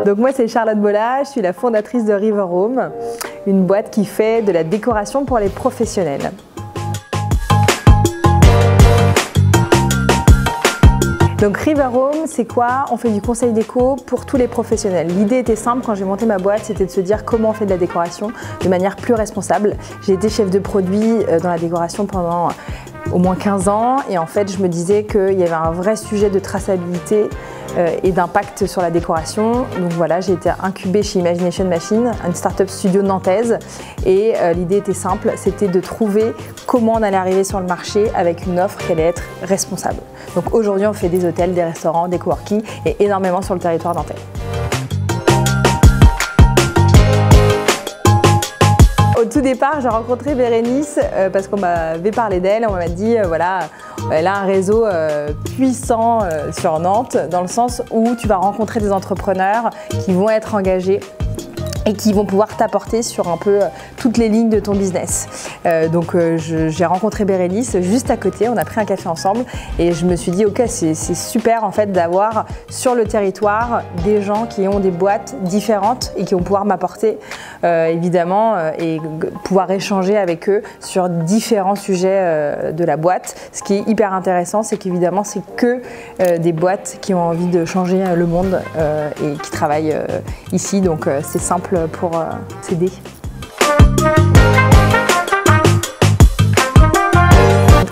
Donc moi c'est Charlotte Bolla, je suis la fondatrice de River Home, une boîte qui fait de la décoration pour les professionnels. Donc River Home, c'est quoi? On fait du conseil déco pour tous les professionnels. L'idée était simple quand j'ai monté ma boîte, c'était de se dire comment on fait de la décoration de manière plus responsable. J'ai été chef de produit dans la décoration pendant au moins 15 ans et en fait je me disais qu'il y avait un vrai sujet de traçabilité et d'impact sur la décoration. Donc voilà, j'ai été incubée chez Imagination Machine, une start-up studio nantaise et l'idée était simple, c'était de trouver comment on allait arriver sur le marché avec une offre qui allait être responsable. Donc aujourd'hui on fait des hôtels, des restaurants, des coworking et énormément sur le territoire nantais. Au tout départ, j'ai rencontré Bérénice parce qu'on m'avait parlé d'elle, on m'a dit voilà, elle a un réseau puissant sur Nantes dans le sens où tu vas rencontrer des entrepreneurs qui vont être engagés et qui vont pouvoir t'apporter sur un peu toutes les lignes de ton business. Donc j'ai rencontré Bérénice juste à côté, on a pris un café ensemble et je me suis dit ok, c'est super en fait d'avoir sur le territoire des gens qui ont des boîtes différentes et qui vont pouvoir m'apporter évidemment et pouvoir échanger avec eux sur différents sujets de la boîte. Ce qui est hyper intéressant, c'est qu'évidemment c'est que des boîtes qui ont envie de changer le monde et qui travaillent ici, donc c'est simple pour s'aider.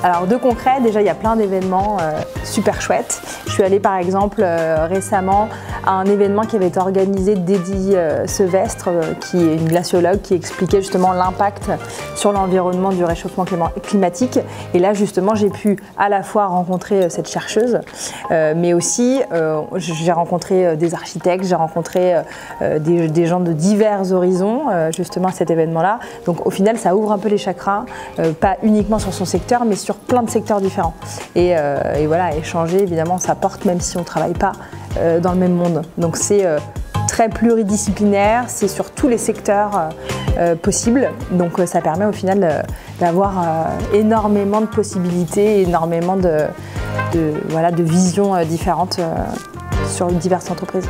Alors de concret, déjà il y a plein d'événements super chouettes. Je suis allée par exemple récemment à un événement qui avait été organisé d'Eddie Sevestre, qui est une glaciologue qui expliquait justement l'impact sur l'environnement du réchauffement climatique. Et là justement j'ai pu à la fois rencontrer cette chercheuse, mais aussi j'ai rencontré des architectes, j'ai rencontré des gens de divers horizons justement à cet événement-là. Donc au final ça ouvre un peu les chakras, pas uniquement sur son secteur, mais sur plein de secteurs différents. Et voilà, échanger, évidemment, ça porte même si on ne travaille pas dans le même monde. Donc c'est très pluridisciplinaire, c'est sur tous les secteurs possibles. Donc ça permet au final d'avoir énormément de possibilités, énormément de visions différentes sur diverses entreprises.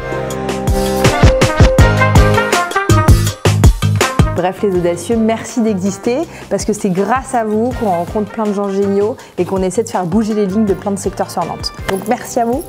Bref les audacieux, merci d'exister parce que c'est grâce à vous qu'on rencontre plein de gens géniaux et qu'on essaie de faire bouger les lignes de plein de secteurs sur Nantes. Donc merci à vous.